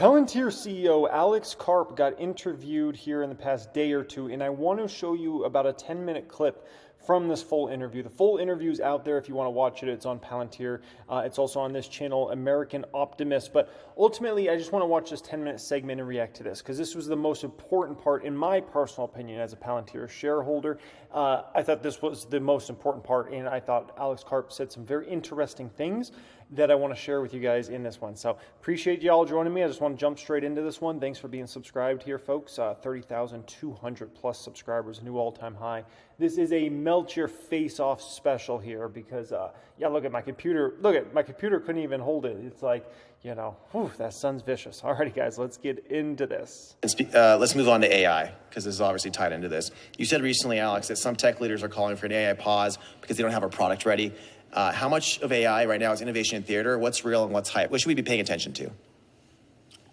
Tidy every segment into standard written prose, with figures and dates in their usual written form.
Palantir CEO Alex Karp got interviewed here in the past day or two, and I want to show you about a 10-minute clip from this full interview. The full interview is out there if you want to watch it. It's on Palantir. It's also on this channel, American Optimist. But ultimately, I just want to watch this 10-minute segment and react to this, because this was the most important part, in my personal opinion, as a Palantir shareholder. I thought this was the most important part, and I thought Alex Karp said some very interesting things that I want to share with you guys in this one. So appreciate y'all joining me. I just want to jump straight into this one. Thanks for being subscribed here, folks. 30,200 plus subscribers, new all-time high. This is a melt your face off special here because, yeah, look at my computer. Look at my computer couldn't even hold it. It's like, you know, whew, that sun's vicious. Alrighty, guys, let's get into this. Let's move on to AI, because this is obviously tied into this. You said recently, Alex, that some tech leaders are calling for an AI pause because they don't have a product ready. How much of AI right now is innovation in theater? What's real and what's hype? What should we be paying attention to?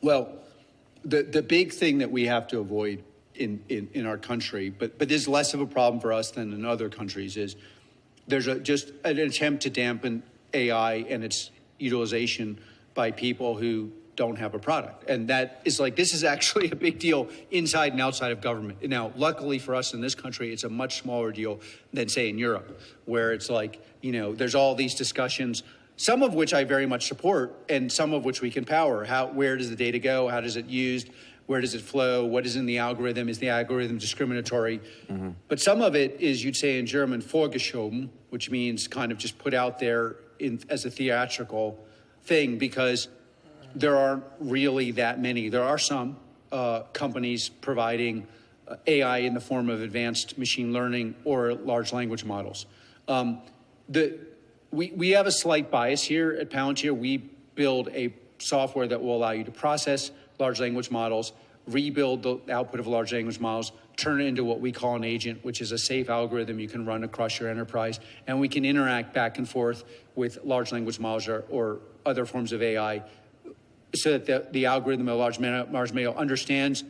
Well, the big thing that we have to avoid in our country, but this is less of a problem for us than in other countries, is there's just an attempt to dampen AI and its utilization by people who don't have a product. And that is like, this is actually a big deal inside and outside of government. Now, luckily for us in this country, it's a much smaller deal than, say, in Europe, where it's like, you know, there's all these discussions, some of which I very much support and some of which we can power. Where does the data go? How does it used? Where does it flow? What is in the algorithm? Is the algorithm discriminatory? Mm-hmm. But some of it is, you'd say in German, vorgeschoben, which means kind of just put out there as a theatrical thing, because there aren't really that many. There are some companies providing AI in the form of advanced machine learning or large language models. We have a slight bias here at Palantir. We build a software that will allow you to process large language models, rebuild the output of large language models, turn it into what we call an agent, which is a safe algorithm you can run across your enterprise, and we can interact back and forth with large language models or other forms of AI, so that the algorithm of large model understands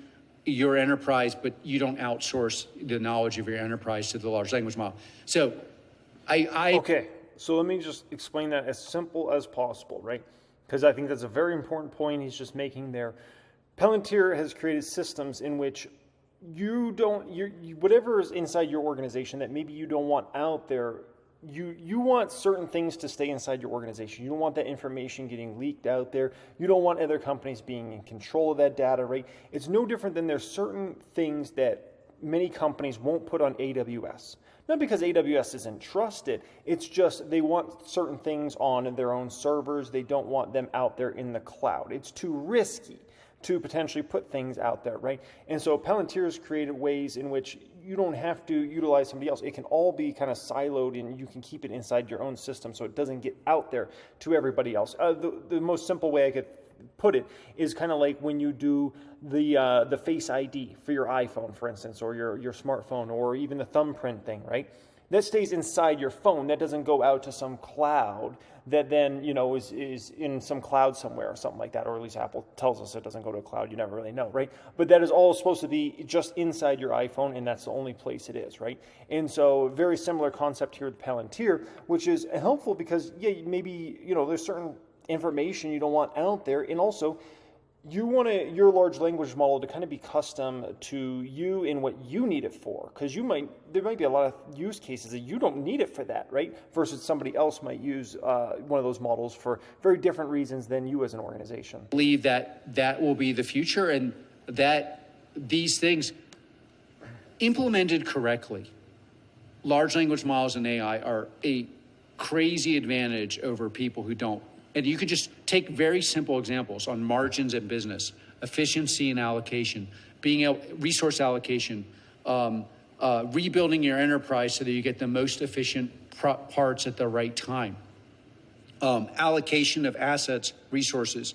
your enterprise, but you don't outsource the knowledge of your enterprise to the large language model. So Okay, so let me just explain that as simple as possible, right? Because I think that's a very important point he's just making there. Palantir has created systems in which you don't, whatever is inside your organization that maybe you don't want out there, you want certain things to stay inside your organization. You don't want that information getting leaked out there. You don't want other companies being in control of that data, right? It's no different than there's certain things that many companies won't put on AWS. Not because AWS isn't trusted, it's just they want certain things on their own servers. They don't want them out there in the cloud. It's too risky to potentially put things out there, right? And so Palantir has created ways in which you don't have to utilize somebody else. It can all be kind of siloed, and you can keep it inside your own system so it doesn't get out there to everybody else. The most simple way I could put it is kind of like when you do the Face ID for your iPhone, for instance, or your smartphone, or even the thumbprint thing, right? That stays inside your phone. That doesn't go out to some cloud that then, you know, is in some cloud somewhere or something like that, or at least Apple tells us it doesn't go to a cloud. You never really know, right? But that is all supposed to be just inside your iPhone, and that's the only place it is, right? And so very similar concept here with Palantir, which is helpful because, yeah, maybe, you know, there's certain information you don't want out there, and also you want your large language model to kind of be custom to you and what you need it for, because there might be a lot of use cases that you don't need it for that, right? Versus somebody else might use one of those models for very different reasons than you as an organization. I believe that will be the future, and that these things implemented correctly, large language models and AI are a crazy advantage over people who don't. And you could just take very simple examples on margins in business, efficiency and allocation, resource allocation, rebuilding your enterprise so that you get the most efficient parts at the right time, allocation of assets, resources,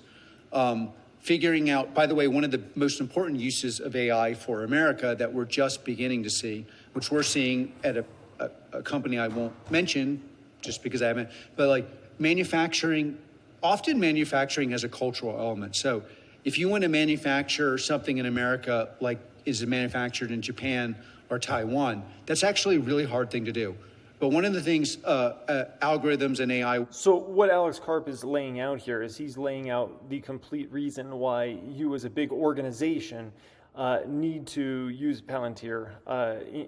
figuring out, by the way, one of the most important uses of AI for America that we're just beginning to see, which we're seeing at a company I won't mention just because I haven't, but like manufacturing. Often manufacturing has a cultural element. So if you want to manufacture something in America like is manufactured in Japan or Taiwan, that's actually a really hard thing to do. But one of the things, algorithms and AI. So what Alex Karp is laying out here is he's laying out the complete reason why you as a big organization need to use Palantir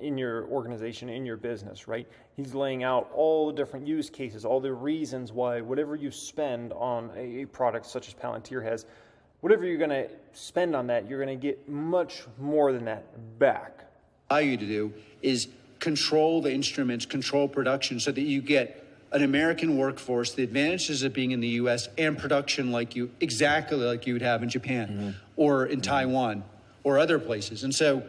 in your organization, in your business, right? He's laying out all the different use cases, all the reasons why whatever you spend on a product such as Palantir has, whatever you're going to spend on that, you're going to get much more than that back. Allow you to do is control the instruments, control production so that you get an American workforce, the advantages of being in the U.S. and production exactly like you would have in Japan or in Taiwan or other places. And so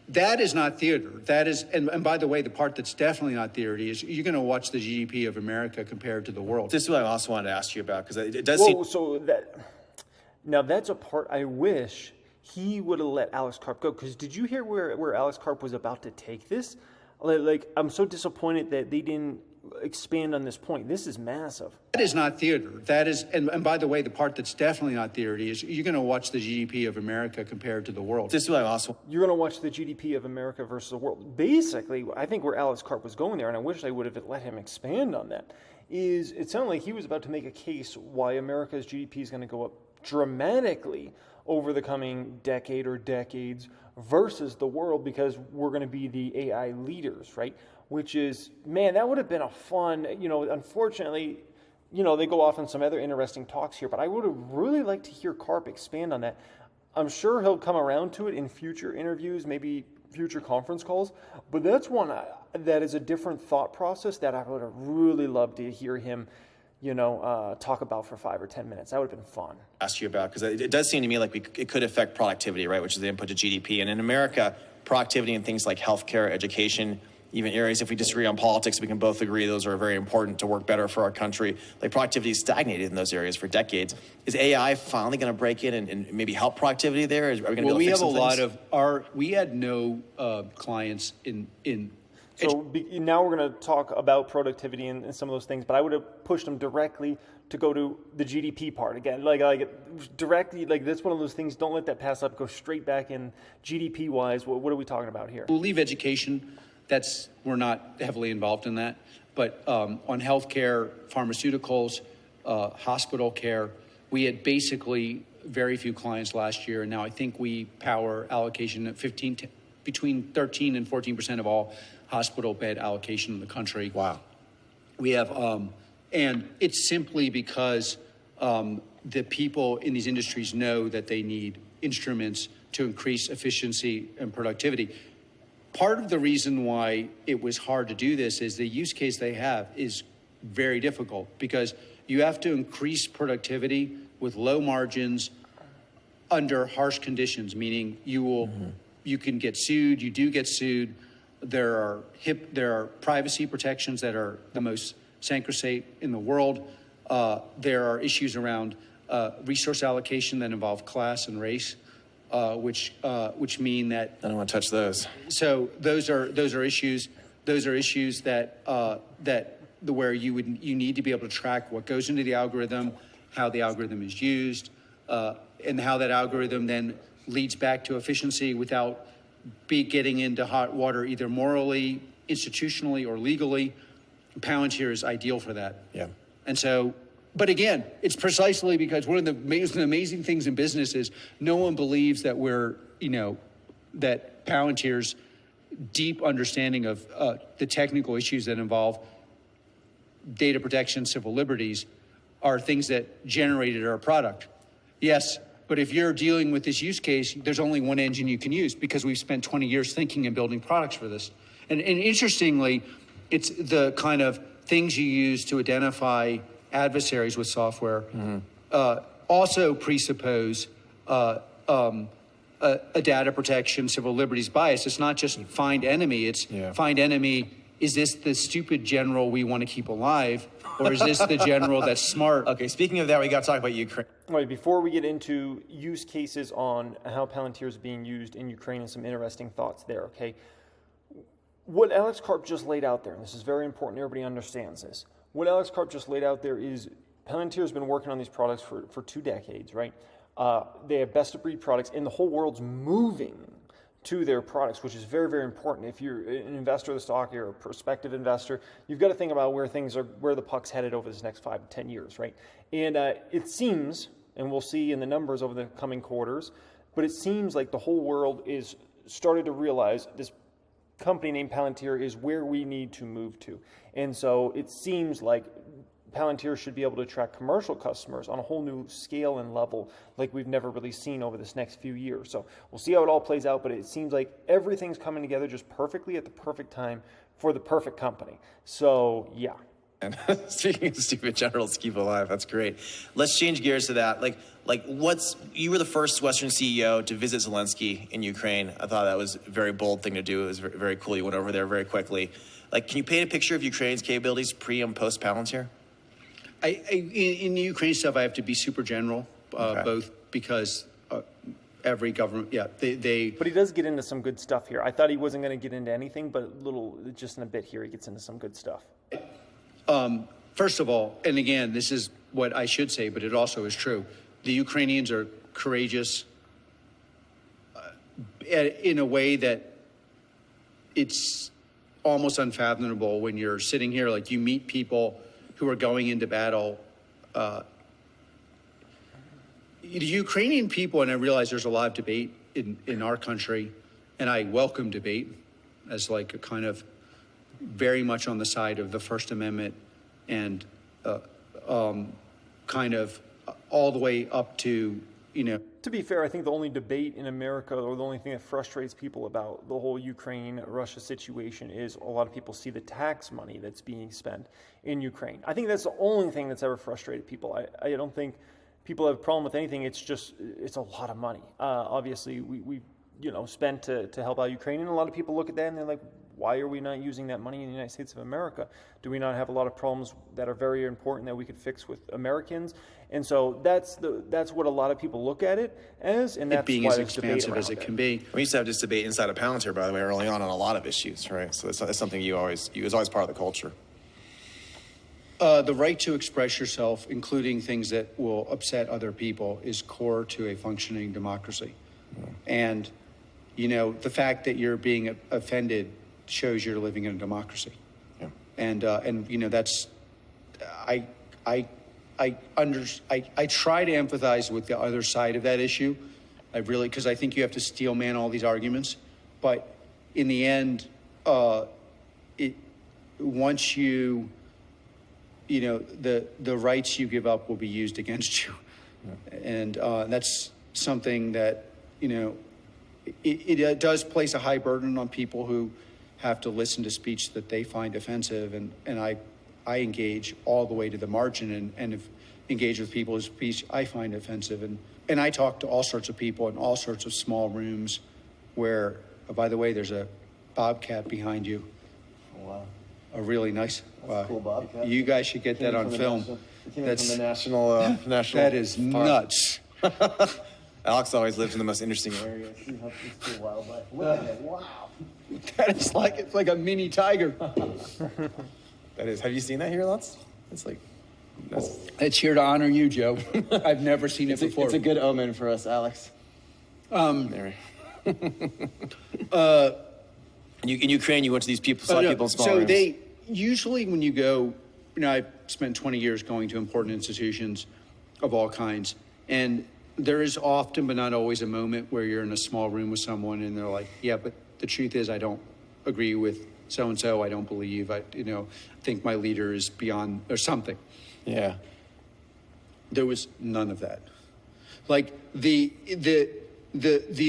that is not theater. That is, and by the way, the part that's definitely not theater is you're going to watch the GDP of America compared to the world. This is what I also wanted to ask you about, because it does Whoa, seem... Now that's a part I wish he would have let Alex Karp go, because did you hear where Alex Karp was about to take this? Like, I'm so disappointed that they didn't expand on this point. This is massive. That is not theater. That is, and by the way, the part that's definitely not theater is you're going to watch the GDP of America compared to the world. This is what I also... You're going to watch the GDP of America versus the world. Basically, I think where Alex Karp was going there, and I wish they would have let him expand on that, is it sounded like he was about to make a case why America's GDP is going to go up dramatically over the coming decade or decades versus the world, because we're going to be the AI leaders, right? Which is, man, that would have been a fun, unfortunately, they go off on some other interesting talks here, but I would have really liked to hear Karp expand on that. I'm sure he'll come around to it in future interviews, maybe future conference calls, but that's one that is a different thought process that I would have really loved to hear him talk about for 5 or 10 minutes. That would have been fun. Ask you about, because it does seem to me like it could affect productivity, right, which is the input to GDP. And in America, productivity in things like healthcare, education, even areas, if we disagree on politics, we can both agree those are very important to work better for our country. Like, productivity is stagnated in those areas for decades. Is AI finally going to break in and maybe help productivity there? Are we going to be able to fix some things? We had no clients in So now we're going to talk about productivity and some of those things, but I would have pushed them directly to go to the GDP part again. Like directly, like that's one of those things, don't let that pass up, go straight back in GDP-wise. What are we talking about here? We'll leave education. We're not heavily involved in that. But on healthcare, pharmaceuticals, hospital care, we had basically very few clients last year, and now I think we power allocation at between 13 and 14% of all hospital bed allocation in the country. Wow. We have, and it's simply because the people in these industries know that they need instruments to increase efficiency and productivity. Part of the reason why it was hard to do this is the use case they have is very difficult, because you have to increase productivity with low margins under harsh conditions, meaning you can get sued, you do get sued. There are privacy protections that are the most sacrosanct in the world. There are issues around resource allocation that involve class and race, which mean that I don't want to touch those. So those are issues. Those are issues that where you need to be able to track what goes into the algorithm, how the algorithm is used, and how that algorithm then leads back to efficiency without getting into hot water, either morally, institutionally, or legally. Palantir is ideal for that. Yeah. And so, but again, it's precisely because one of the amazing things in business is no one believes that that Palantir's deep understanding of the technical issues that involve data protection, civil liberties, are things that generated our product. Yes, but if you're dealing with this use case, there's only one engine you can use, because we've spent 20 years thinking and building products for this. And interestingly, it's the kind of things you use to identify adversaries with software also presuppose a data protection, civil liberties bias. It's not just find enemy, it's find enemy. Is this the stupid general we want to keep alive, or is this the general that's smart? Okay, speaking of that, we got to talk about Ukraine. All right, before we get into use cases on how Palantir is being used in Ukraine and some interesting thoughts there, okay? What Alex Karp just laid out there, and this is very important, everybody understands this. What Alex Karp just laid out there is Palantir has been working on these products for 2 decades, right? They have best-of-breed products, and the whole world's moving to their products, which is very, very important. If you're an investor of the stock, you're a prospective investor, you've got to think about where the puck's headed over this next 5 to 10 years, right? And it seems, and we'll see in the numbers over the coming quarters, but it seems like the whole world is started to realize this company named Palantir is where we need to move to. And so it seems like Palantir should be able to attract commercial customers on a whole new scale and level like we've never really seen over this next few years. So we'll see how it all plays out, but it seems like everything's coming together just perfectly at the perfect time for the perfect company. So, yeah. And speaking of stupid generals to keep alive, that's great. Let's change gears to that. You were the first Western CEO to visit Zelensky in Ukraine. I thought that was a very bold thing to do. It was very, very cool. You went over there very quickly. Can you paint a picture of Ukraine's capabilities pre and post Palantir? In the Ukraine stuff, I have to be super general, Okay. both because every government, But he does get into some good stuff here. I thought he wasn't going to get into anything, but just in a bit here, he gets into some good stuff. First of all, and again, this is what I should say, but it also is true. The Ukrainians are courageous in a way that it's almost unfathomable when you're sitting here, like you meet people who are going into battle. The Ukrainian people, and I realize there's a lot of debate in our country, and I welcome debate as like a kind of very much on the side of the First Amendment and kind of all the way up to, To be fair, I think the only debate in America, or the only thing that frustrates people about the whole Ukraine-Russia situation, is a lot of people see the tax money that's being spent in Ukraine. I think that's the only thing that's ever frustrated people. I don't think people have a problem with anything. It's a lot of money. Obviously, we spent to help out Ukraine, and a lot of people look at that and they're like, why are we not using that money in the United States of America? Do we not have a lot of problems that are very important that we could fix with Americans? And so that's what a lot of people look at it as, and that's it being why as there's debate expensive as around it can be. We used to have this debate inside of Palantir, by the way, early on a lot of issues, right? So that's something it was always part of the culture. The right to express yourself, including things that will upset other people, is core to a functioning democracy. And, the fact that you're being offended shows you're living in a democracy. Yeah. And that's, I try to empathize with the other side of that issue. Because I think you have to steel man all these arguments. But in the end, once the rights you give up will be used against you. Yeah. And that's something that, it does place a high burden on people who have to listen to speech that they find offensive. And I engage all the way to the margin and if engage with people whose speech I find offensive. And I talk to all sorts of people in all sorts of small rooms where, by the way, there's a bobcat behind you. Oh, wow. A really nice. That's a cool bobcat. You guys should get that on film. That's from the national. That is park. Nuts. Alex always lives in the most interesting areas. It's cool wildlife. Look at it. Wow. That is it's like a mini tiger. That is. Have you seen that here, Lutz? It's like. It's here to honor you, Joe. I've never seen it before. It's a good omen for us, Alex. In Ukraine, you went to these people, saw people in small rooms. They usually, when you go, I've spent 20 years going to important institutions of all kinds, and there is often, but not always, a moment where you're in a small room with someone, and they're like, "Yeah, but the truth is, I don't agree with so and so. I don't believe. I think my leader is beyond or something." Yeah. There was none of that. Like the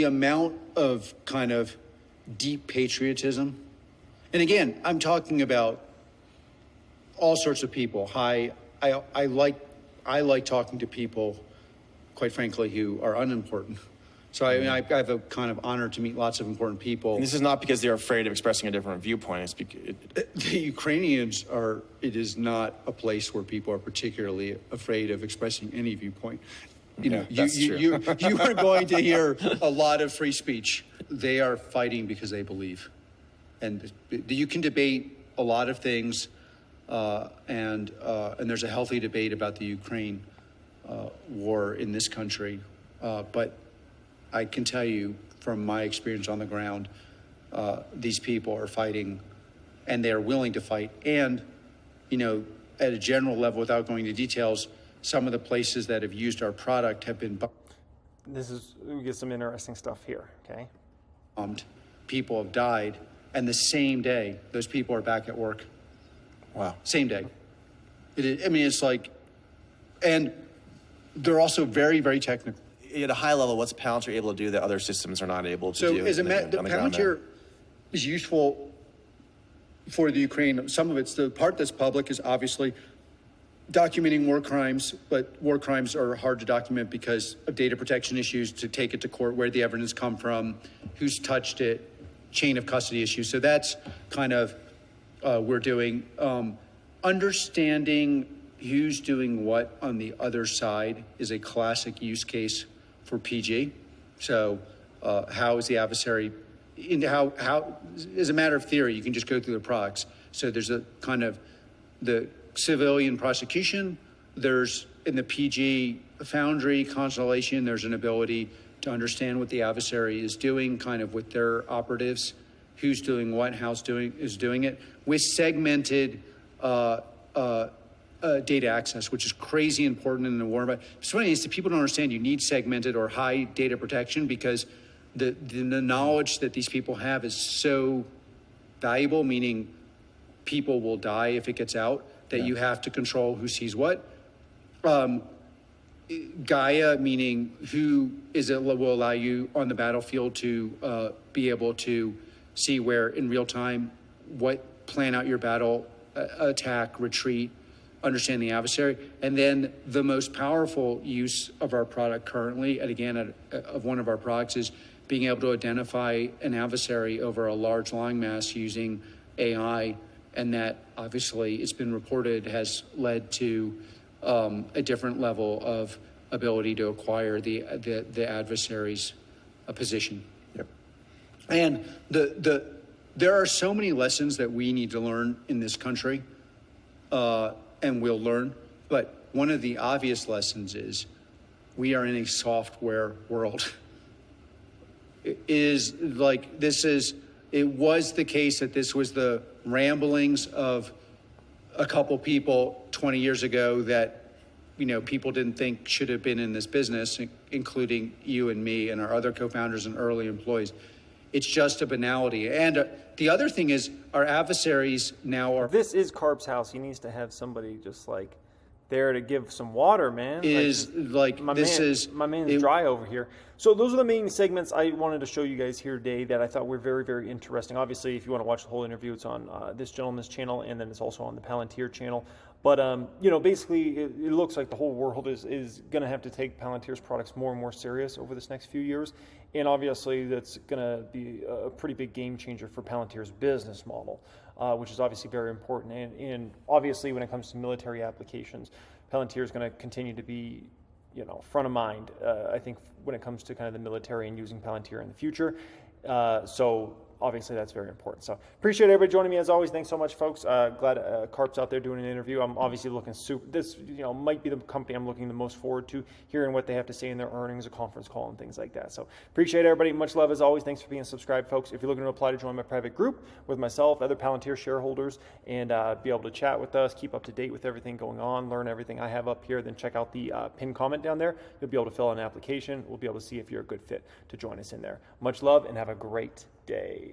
amount of kind of deep patriotism, and again, I'm talking about all sorts of people. I like talking to people, quite frankly, who are unimportant. So I have a kind of honor to meet lots of important people. And this is not because they're afraid of expressing a different viewpoint. It's because the Ukrainians are. It is not a place where people are particularly afraid of expressing any viewpoint. You are going to hear a lot of free speech. They are fighting because they believe, and you can debate a lot of things, and there's a healthy debate about the Ukraine war in this country, but I can tell you from my experience on the ground, these people are fighting, and they are willing to fight. And, you know, at a general level, without going into details, some of the places that have used our product have been We get some interesting stuff here, okay? bombed. People have died, and the same day, those people are back at work. Wow. Same day. I mean, it's like, and they're also very, very technical. At a high level, what's Palantir able to do that other systems are not able to So do? as a the ground there? Palantir is useful for the Ukraine. Some of it's the part that's public is obviously documenting war crimes, but war crimes are hard to document because of data protection issues, to take it to court, where the evidence come from, who's touched it, chain of custody issues. So that's kind of we're doing. Understanding who's doing what on the other side is a classic use case for PG. So how is the adversary, how as a matter of theory, you can just go through the products. So there's a kind of the civilian prosecution, there's in the PG Foundry constellation, there's an ability to understand what the adversary is doing kind of with their operatives, who's doing what, how's is doing it, with segmented data access, which is crazy important in the war. But it's funny is that people don't understand you need segmented or high data protection because the knowledge that these people have is so valuable, meaning people will die if it gets out, that you have to control who sees what. Gaia, meaning who is it will allow you on the battlefield to be able to see where in real time, what plan out your battle, attack, retreat, understand the adversary. And then the most powerful use of our product currently, and again, of one of our products, is being able to identify an adversary over a large line mass using AI. And that obviously it's been reported has led to a different level of ability to acquire the adversary's position. Yep. And there are so many lessons that we need to learn in this country, and we'll learn. But one of the obvious lessons is we are in a software world. It was the case that this was the ramblings of a couple people 20 years ago that, you know, people didn't think should have been in this business, including you and me and our other co-founders and early employees. It's just a banality. And the other thing is our adversaries now are... This is Karp's house. He needs to have somebody just like there to give some water, man. My man's dry over here. So those are the main segments I wanted to show you guys here today that I thought were very, very interesting. Obviously, if you want to watch the whole interview, it's on this gentleman's channel, and then it's also on the Palantir channel. But, you know, basically, it looks like the whole world is going to have to take Palantir's products more and more serious over this next few years. And obviously, that's going to be a pretty big game changer for Palantir's business model, which is obviously very important. And obviously, when it comes to military applications, Palantir is going to continue to be, you know, front of mind, I think, when it comes to kind of the military and using Palantir in the future. So obviously that's very important. So appreciate everybody joining me as always. Thanks so much, folks. Glad Karp's out there doing an interview. I'm obviously looking this, you know, might be the company I'm looking the most forward to hearing what they have to say in their earnings, a conference call, and things like that. So appreciate everybody. Much love as always. Thanks for being subscribed, folks. If you're looking to apply to join my private group with myself, other Palantir shareholders, and be able to chat with us, keep up to date with everything going on, learn everything I have up here, then check out the pinned comment down there. You'll be able to fill out an application. We'll be able to see if you're a good fit to join us in there. Much love and have a great day.